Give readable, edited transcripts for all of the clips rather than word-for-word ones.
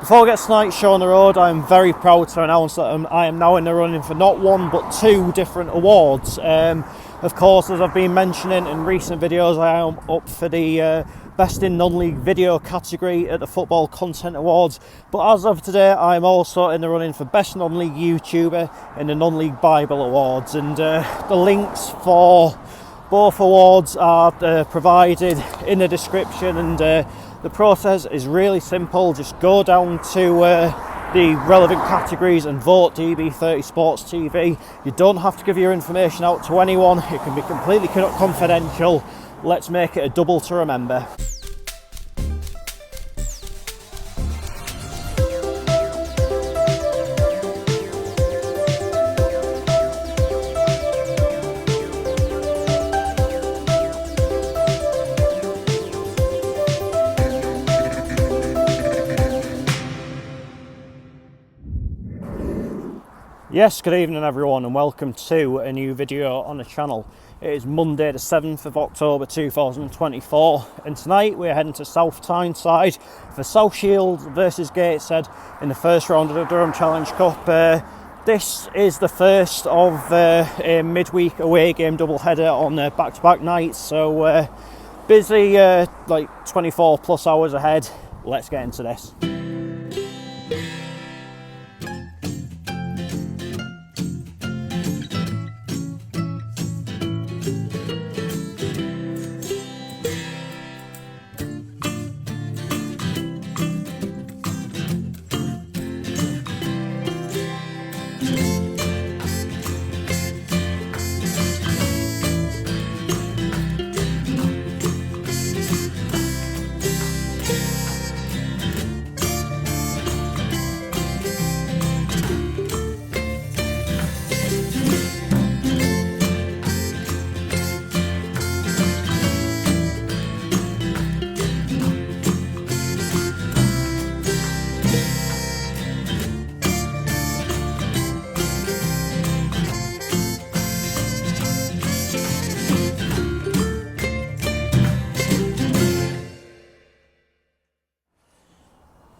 Before we get to tonight's show on the road, I'm very proud to announce that I am now in the running for not one but two different awards. Of course, as I've been mentioning in recent videos, I am up for the Best in Non-League Video category at the Football Content Awards. But as of today, I'm also in the running for Best Non-League YouTuber in the Non-League Bible Awards. And the links for both awards are provided in the description, and the process is really simple. Just go down to the relevant categories and vote DB30 Sports TV. You don't have to give your information out to anyone. It can be completely confidential. Let's make it a double to remember. Yes, good evening everyone, and welcome to a new video on the channel. It is Monday the 7th of October 2024, and tonight we're heading to South Tyneside for South Shields versus Gateshead in the first round of the Durham Challenge Cup. This is the first of a midweek away game doubleheader on back-to-back nights, so busy, like 24 plus hours ahead. Let's get into this.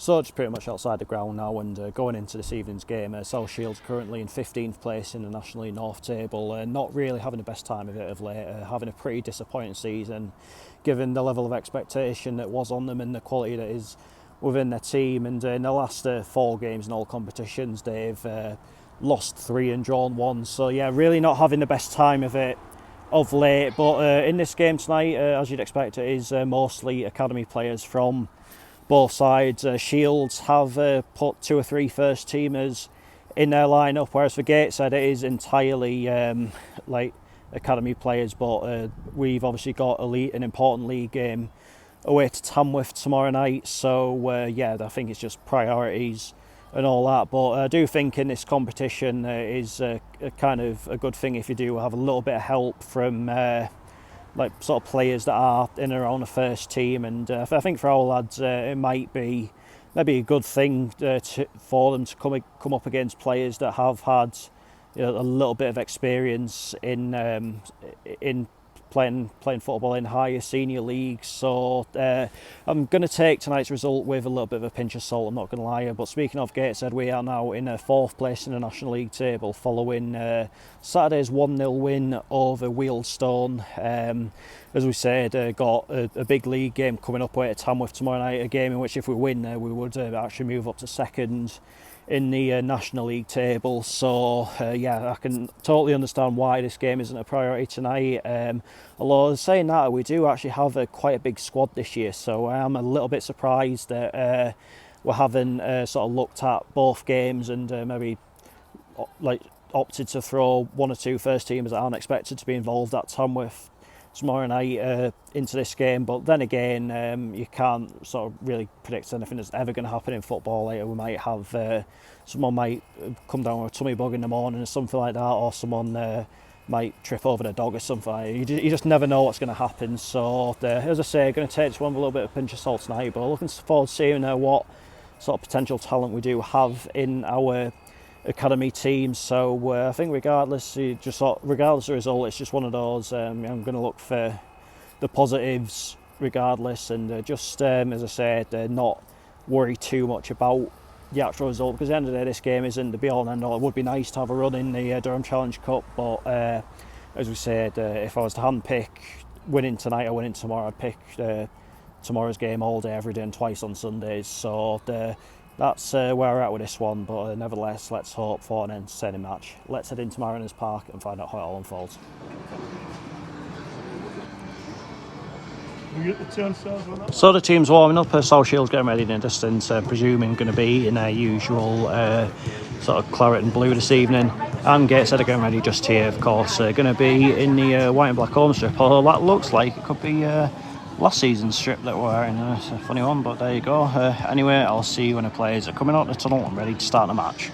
So just pretty much outside the ground now, and going into this evening's game, South Shields currently in 15th place in the National League North table, not really having the best time of it of late, having a pretty disappointing season given the level of expectation that was on them and the quality that is within their team. And in the last 4 games in all competitions, they've lost 3 and drawn 1, so yeah, really not having the best time of it of late. But in this game tonight, as you'd expect, it is mostly academy players from both sides. Shields have put 2 or 3 first teamers in their lineup, whereas for Gateshead it is entirely like academy players. But we've obviously got an important league game away to Tamworth tomorrow night, so yeah, I think it's just priorities and all that. But I do think in this competition is a kind of a good thing if you do have a little bit of help from like sort of players that are in and around the first team. And I think for our lads it might be maybe a good thing for them to come up against players that have had, you know, a little bit of experience in playing football in higher senior leagues. So I'm going to take tonight's result with a little bit of a pinch of salt, I'm not going to lie. But speaking of Gateshead, we are now in 4th place in the National League table following Saturday's 1-0 win over Wealdstone. As we said, got a big league game coming up away at Tamworth tomorrow night, a game in which if we win we would actually move up to 2nd in the National League table. So yeah, I can totally understand why this game isn't a priority tonight. Although saying that, we do actually have quite a big squad this year, so I am a little bit surprised that we haven't sort of looked at both games and maybe like opted to throw 1 or 2 first teamers that aren't expected to be involved at Tamworth tomorrow night into this game. But then again, you can't sort of really predict anything that's ever going to happen in football. Later we might have someone might come down with a tummy bug in the morning or something like that, or someone might trip over their dog or something like that. You just never know what's going to happen. So as I say, going to take this one with a little bit of a pinch of salt tonight, but looking forward to seeing what sort of potential talent we do have in our academy team. So I think regardless of the result, it's just one of those. I'm going to look for the positives regardless, and just as I said, not worry too much about the actual result, because at the end of the day, this game isn't the be-all and end-all. It would be nice to have a run in the Durham Challenge Cup, but as we said, if I was to handpick winning tonight or winning tomorrow, I'd pick tomorrow's game all day, every day, and twice on Sundays. So that's where we're at with this one, but nevertheless, let's hope for an entertaining match. Let's head into Mariners Park and find out how it all unfolds. So the team's warming up. South Shield's getting ready in the distance, presuming going to be in their usual sort of claret and blue this evening. And Gateshead are getting ready just here, of course. Going to be in the white and black home strip, although that looks like it could be last season's strip that we're wearing. It's a funny one, but there you go. Anyway, I'll see you when the players are coming out the tunnel and ready to start the match.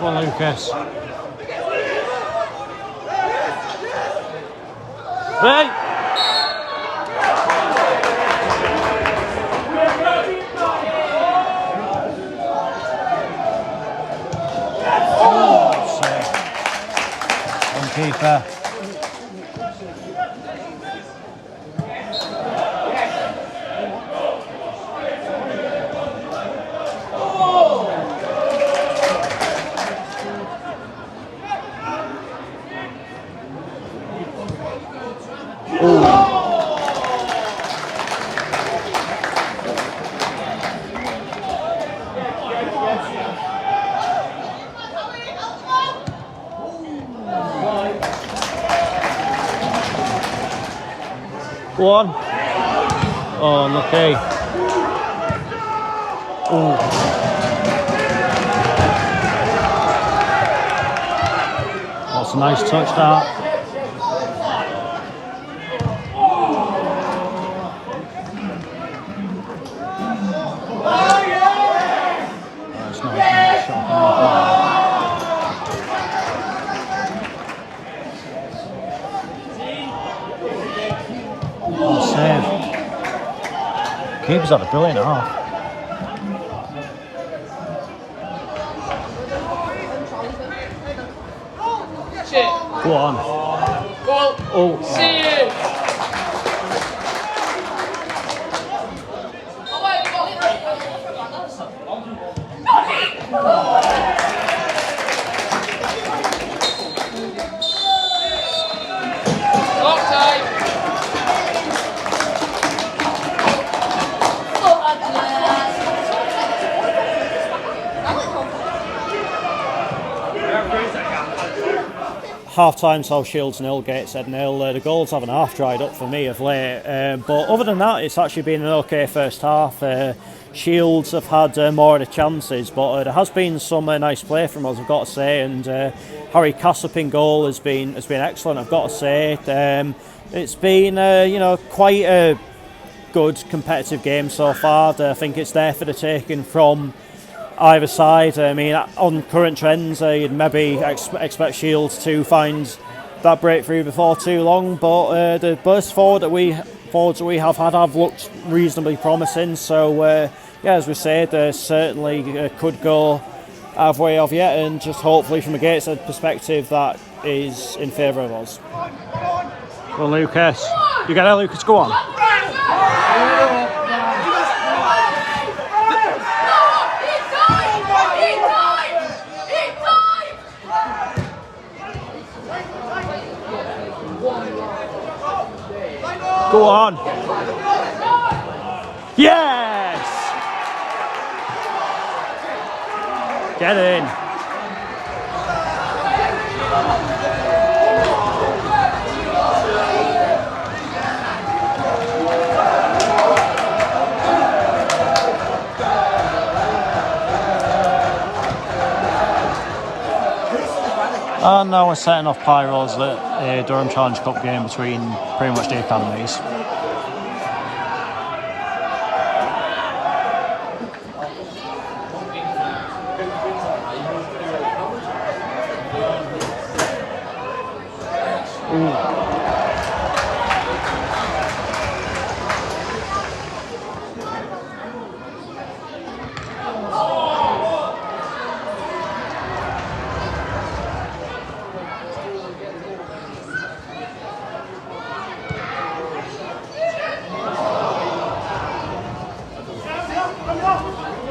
Lucas. Hey! Oh, save. On keeper. Go on. Oh, unlucky. Oh. That's a nice touch, that. That's not a shot. Save. Keeper's had a brilliant half. Go on. Oh. See you. Lock time. Half-time, South Shields 0, Gateshead 0. The goals haven't half dried up for me of late, but other than that, it's actually been an okay first half. Shields have had more of the chances, but there has been some nice play from us, I've got to say, and Harry Cassop in goal has been excellent, I've got to say. It's been quite a good competitive game so far. I think it's there for the taking from either side. I mean, on current trends, you'd maybe expect Shields to find that breakthrough before too long, but the burst forwards that we have had have looked reasonably promising. So, as we said, certainly could go halfway of yet, and just hopefully from a Gateshead perspective, that is in favour of us. Well, Lucas, you get it, Lucas, go on. Go on. Yes! Get in. And now we're setting off pyros at a Durham Challenge Cup game between pretty much the academies.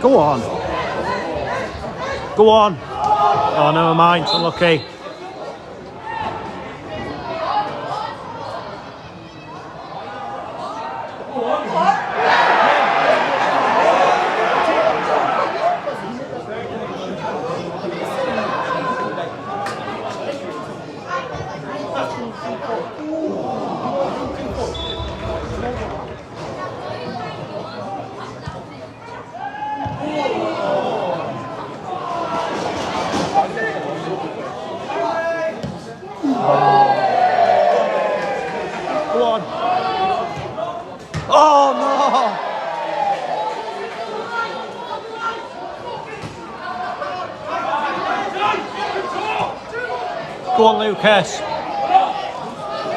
Go on. Go on. Oh, never mind. Unlucky. Go on. Oh no! Go on, Lucas.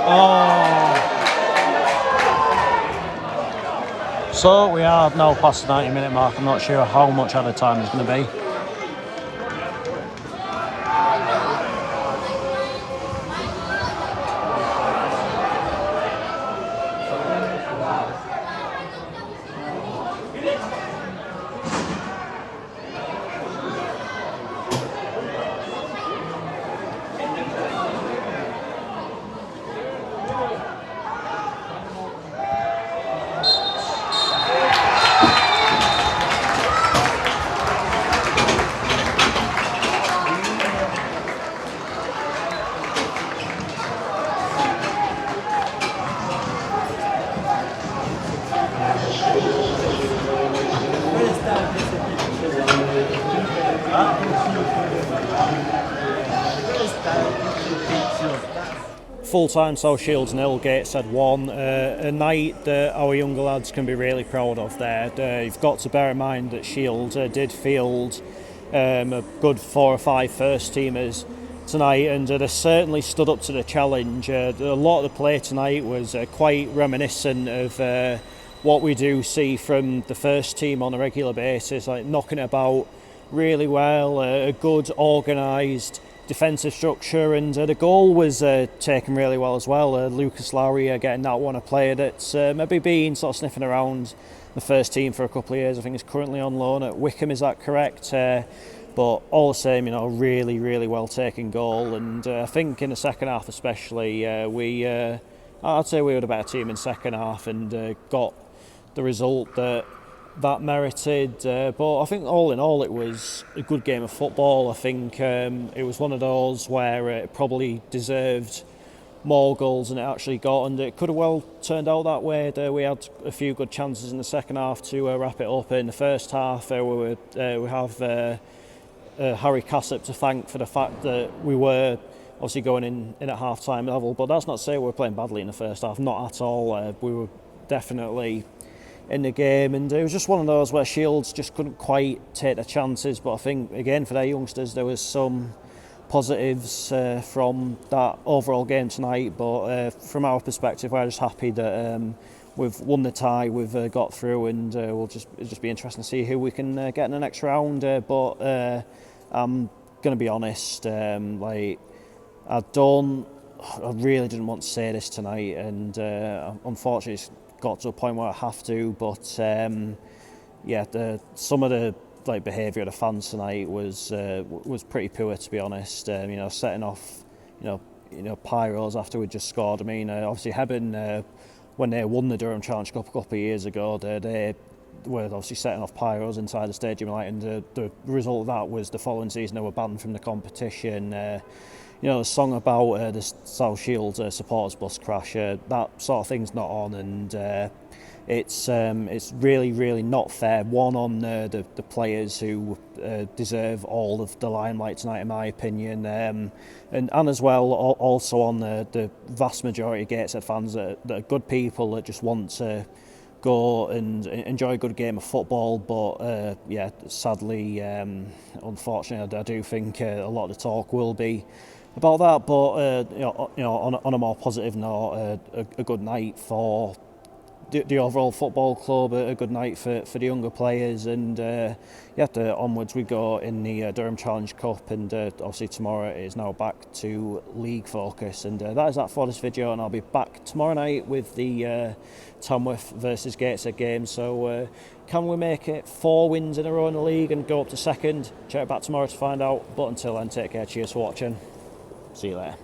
Oh. So we are now past the 90-minute mark. I'm not sure how much added time there's going to be. Full-time South Shields 0, Gateshead 1. A night that our younger lads can be really proud of there. You've got to bear in mind that Shields did field a good 4 or 5 first-teamers tonight, and they certainly stood up to the challenge. A lot of the play tonight was quite reminiscent of what we do see from the first team on a regular basis, like knocking it about really well, a good organised defensive structure, and the goal was taken really well as well. Lucas Lowry getting that one, a player that's maybe been sort of sniffing around the first team for a couple of years. I think he's currently on loan at Wickham, is that correct? But all the same, really well taken goal, and I think in the second half especially, I'd say we were the better team in second half and got the result that merited, but I think all in all it was a good game of football. I think it was one of those where it probably deserved more goals than it actually got, and it could have well turned out that way. We had a few good chances in the second half to wrap it up. In the first half we have Harry Cassip to thank for the fact that we were obviously going in at half-time level, but that's not to say we were playing badly in the first half, not at all. We were definitely in the game, and it was just one of those where Shields just couldn't quite take the chances. But I think again for their youngsters there was some positives from that overall game tonight, but from our perspective we're just happy that we've won the tie, we've got through, and it'll just be interesting to see who we can get in the next round. But I'm going to be honest, I really didn't want to say this tonight, and unfortunately it's got to a point where I have to, but some of the behaviour of the fans tonight was pretty poor, to be honest. Setting off pyros after we just scored. I mean, obviously Hebben, when they won the Durham Challenge Cup a couple of years ago, they were obviously setting off pyros inside the stadium, and the result of that was the following season they were banned from the competition. The song about the South Shields supporters bus crash, that sort of thing's not on, and it's really not fair. One, on the players who deserve all of the limelight tonight, in my opinion, and as well also on the vast majority of Gateshead fans that are good people that just want to go and enjoy a good game of football. But yeah, sadly, unfortunately, I do think a lot of the talk will be about that. But on a more positive note, a good night for the overall football club, a good night for the younger players, and onwards we go in the Durham Challenge Cup, and obviously tomorrow it is now back to league focus, and that is that for this video, and I'll be back tomorrow night with the Tamworth versus Gateshead game. So can we make it 4 wins in a row in the league and go up to second? Check back tomorrow to find out, but until then, take care, cheers for watching, see you later.